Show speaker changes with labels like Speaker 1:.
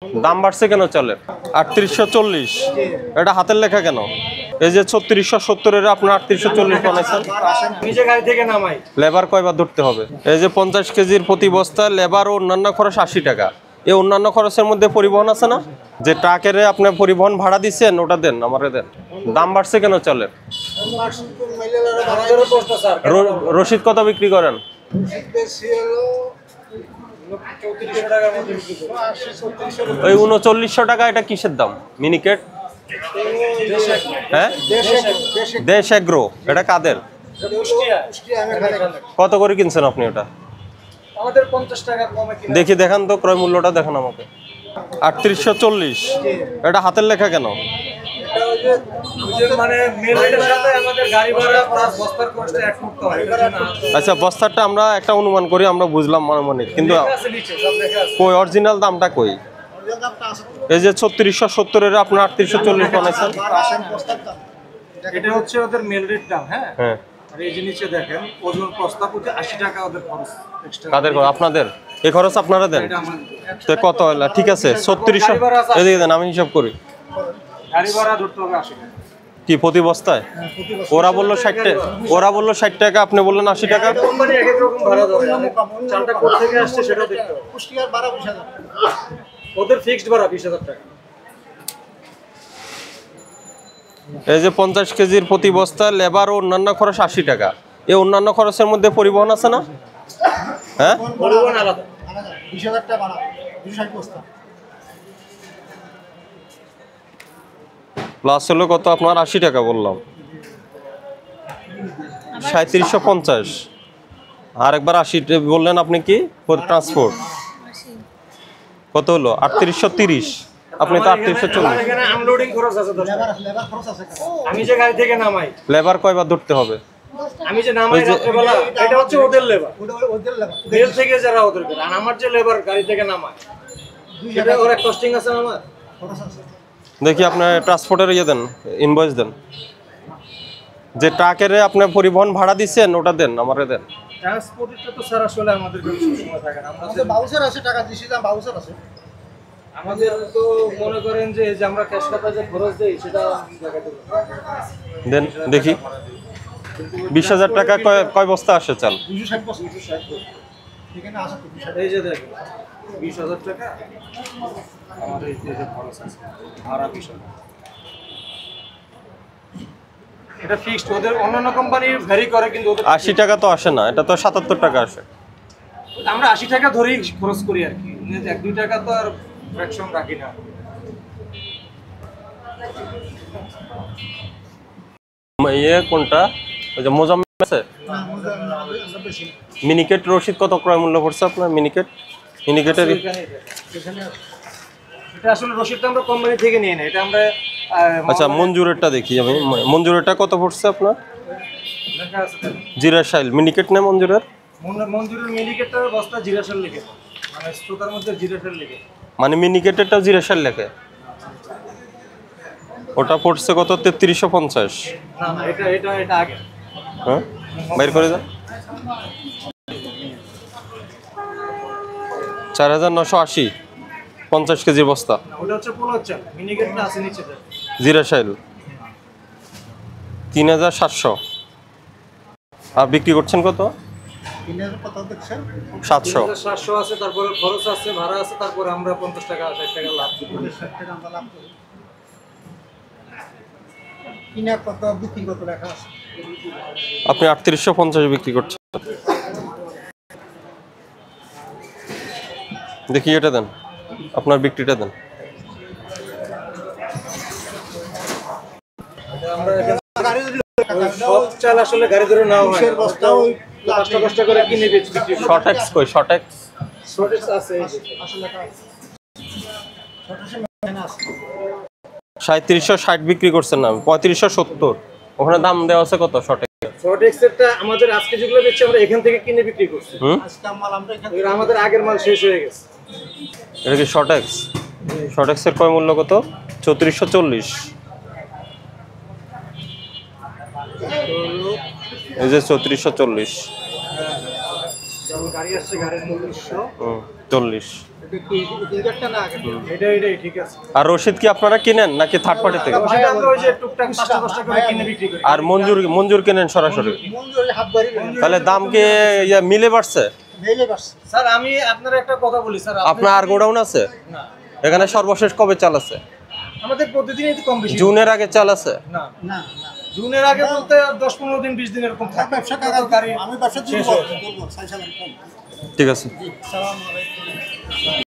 Speaker 1: দাম বাড়ছে কেন চলে? 3840। এটা হাতের লেখা কেন? এই যে 3670 আপনার 3840 বানাইছেন।
Speaker 2: নিচে গাড়ি থেকে নামাই।
Speaker 1: লেবার কয়বার ধরতে হবে? এই যে 50 কেজির প্রতি বস্তা লেবার ও অন্যান্য খরচ 80 টাকা। এই অন্যান্য খরচের মধ্যে পরিবহন আছে না? যে ট্রাকের আপনি পরিবহন ভাড়া দিচ্ছেন ওটা দেন, আমারে দেন। দাম বাড়ছে কেন চলে? রশিদ কত বিক্রি করেন? ওই 3900 টাকা। এটা কিসের দাম? মিনিকেট? হ্যাঁ, দেশ এগ্রো। এটা কাদের? কত করে কিনছেন আপনি ওটা?
Speaker 2: আমাদের 50 টাকা কমে কিনা।
Speaker 1: দেখি দেখান তো, ক্রয় মূল্যটা দেখান আমাকে। 3840। এটা হাতের লেখা কেন?
Speaker 2: মানে মেল রেটের সাথে আমাদের গাড়ি ভাড়া প্লাস বস্তার কষ্ট অ্যাড করতে হয়।
Speaker 1: আচ্ছা, বস্তাটা আমরা একটা অনুমান করি, আমরা বুঝলাম মানে, কিন্তু কই অরিজিনাল দামটা কই? এই যে 3670 আপনার 3840 বানাইছেন।
Speaker 2: এটা হচ্ছে ওদের মেল রেট দাম। হ্যাঁ
Speaker 1: হ্যাঁ।
Speaker 2: আর এই যে নিচে দেখেন ওজন বস্তা প্রতি 80 টাকা ওদের খরচ এক্সট্রা।
Speaker 1: কাদের খরচ? আপনাদের? এই খরচ আপনারা দেন? তো কত হলো? ঠিক আছে 3600। এদিকে দেন, আমি হিসাব করি।
Speaker 2: গাড়ি ভাড়া ধরতে হবে 80 টাকা।
Speaker 1: কি প্রতি বস্তায়? ওরা বললো 60 টাকা, ওরা বললো 60 টাকা, আপনি বললেন 80 টাকা।
Speaker 2: কোম্পানি এক এক রকম ভাড়া ধরে। চালটা কোথা থেকে আসছে সেটা দেখতে হবে। কুষ্টিয়ার ভাড়া 20000। ওদের ফিক্সড ভাড়া 20000 টাকা।
Speaker 1: এই যে 50 কেজির প্রতি বস্তা লেবার ও অন্যান্য খরচ 80 টাকা। এই অন্যান্য খরচের মধ্যে পরিবহন আছে না? হ্যাঁ,
Speaker 2: পরিবহন আলাদা। 20000 টাকা ভাড়া 260 বস্তা।
Speaker 1: প্লাস হলো কত আপনার? 80 টাকা বললাম। 3750। আর একবার 80 বললেন আপনি। কি ট্রান্সপোর্ট কত হলো? 3830। আপনি তো 3840।
Speaker 2: এখানে আনলোডিং খরচ আছে, লেবার খরচ আছে। আমি যে গাড়ি থেকে নামাই,
Speaker 1: লেবার কয়বার ধরতে হবে?
Speaker 2: আমি যে নামাই রাত্রেবেলা, এটা হচ্ছে ওদের লেবার। ওদের লেবার রেল থেকে যারা ওদের করে। আর আমার যে লেবার গাড়ি থেকে নামায় সেটা ওর এক কস্টিং আছে, আমার খরচ আছে।
Speaker 1: দেখি আপনার ট্রান্সপোর্টের ইয়ে দেন, ইনভয়েস দেন। যে ট্রাকের আপনি পরিবহন ভাড়া দিচ্ছেন ওটা দেন, আমারে দেন।
Speaker 2: ট্রান্সপোর্টটা তো স্যার আসলে আমাদের কোনো সময় থাকে না। আমাদের বাউসার আছে, টাকা দিছিলাম, বাউসার আছে আমাদের। তো মনে করেন যে আমরা ক্যাশ টাকা যে খরচ দেই সেটা দেখাতে
Speaker 1: দেন দেখি। 20000 টাকা কয় বস্তা আসে চাল?
Speaker 2: 260 বস্তা। এখানে আসে তো 260। এই যে দেখেন 20000 টাকা আমাদের এই যে খরচ আছে, ভাড়া 20000। এটা ফিক্সড। ওদের অন্যান্য কোম্পানি ভ্যারি করে, কিন্তু ওদের
Speaker 1: 80 টাকা তো আসে না, এটা তো 77 টাকা আসে।
Speaker 2: আমরা 80 টাকা ধরেই খরচ করি আর কি। 1-2 টাকা তো আর ফ্র্যাকশন রাখি না।
Speaker 1: ইয়ে কোনটা? ওই যে মোজাম্মেল আছে। মিনিকেট রশিদ কত ক্রয় মূল্য পড়ছে আপনার? মিনিকেটের
Speaker 2: এটা আসলে রশিদটা আমরা কোম্পানি থেকে নিয়ে নেই, এটা আমরা।
Speaker 1: আচ্ছা, মঞ্জুরেরটা দেখি আমি। মঞ্জুরেরটা কত পড়ছে আপনার?
Speaker 2: লেখা আছে
Speaker 1: জিরাশাইল মিনিকেট না মঞ্জুরের?
Speaker 2: মঞ্জুরের মিনিকেটটার বস্তা জিরাশাল লিখে, মানে স্টোকার মধ্যে জিরাশাল লিখে,
Speaker 1: মানে মিনিকেটেরটাও জিরাশাইল লেখে। ওটা পড়ছে কত? 3350।
Speaker 2: না না, এটা এটা এটা আগে।
Speaker 1: হ্যাঁ, বাইর করে দেন। 4980 50 কেজি বস্তা।
Speaker 2: ওটা হচ্ছে পোলার চাল, মিনিকেটটা আছে নিচে।
Speaker 1: জিরাশাইল 3700। আর বিক্রি করছেন কত? 700।
Speaker 2: 700 আছে, তারপরে খরচ আছে, ভাড়া আছে, তারপরে আমরা 50 টাকা 60 টাকা লাভ করি। 60 টাকা আমরা লাভ করি। কিনা কত বিক্রি কত লেখা আছে?
Speaker 1: আপনি 3850 বিক্রি করছেন। দেখি এটা দেন, আপনার বিক্রিটা দেন।
Speaker 2: আমরা সব চাল আসলে গাড়ি ধরে নাও হয়, বস্তা ওই কষ্ট করে কিনে বিক্রি।
Speaker 1: শর্টেক্স কই? শর্টেক্স
Speaker 2: আছে আসলে লেখা আছে।
Speaker 1: 3760 বিক্রি করছেন না? 3570। ওখানে দাম দেওয়া আছে কত?
Speaker 2: শর্টেক্সেরটা আমাদের আজকে যেগুলো বেচছি আমরা এখান থেকে কিনে বিক্রি করছি। আজকে মাল আমরা এখান থেকে, আমাদের আগের মাল শেষ হয়ে গেছে।
Speaker 1: এটা কি শর্টেক্স? শর্টেক্সের ক্রয় মূল্য কত? 3440। এই যে 3440।
Speaker 2: যেমন গাড়ি আসছে, গাড়ির মূল্য
Speaker 1: 40।
Speaker 2: এটাই ঠিক আছে।
Speaker 1: আর রশিদ কি আপনারা কিনেন নাকি থার্ড পার্টি থেকে?
Speaker 2: সেটা আমরা ওই যে টুকটাক 5-10 করে কিনে বিক্রি করি।
Speaker 1: আর মঞ্জুর কিনেন সরাসরি? তাহলে দাম কি মিলে বাড়ছে?
Speaker 2: স্যার আমি আপনার একটা কথা বলি স্যার,
Speaker 1: আপনার আর গোডাউন আছে
Speaker 2: না
Speaker 1: এখানে? সর্বশেষ কবে চাল আছে?
Speaker 2: আমাদের প্রতিদিনই তো কম বেশি।
Speaker 1: জুনের আগে চাল আছে?
Speaker 2: না না জুনের আগে বলতে 10-15 দিন 20 দিন এরকম থাকে।
Speaker 3: আমি ব্যবসা
Speaker 2: শেষ হয়ে যায়।
Speaker 1: ঠিক আছে।
Speaker 2: আসসালামু আলাইকুম।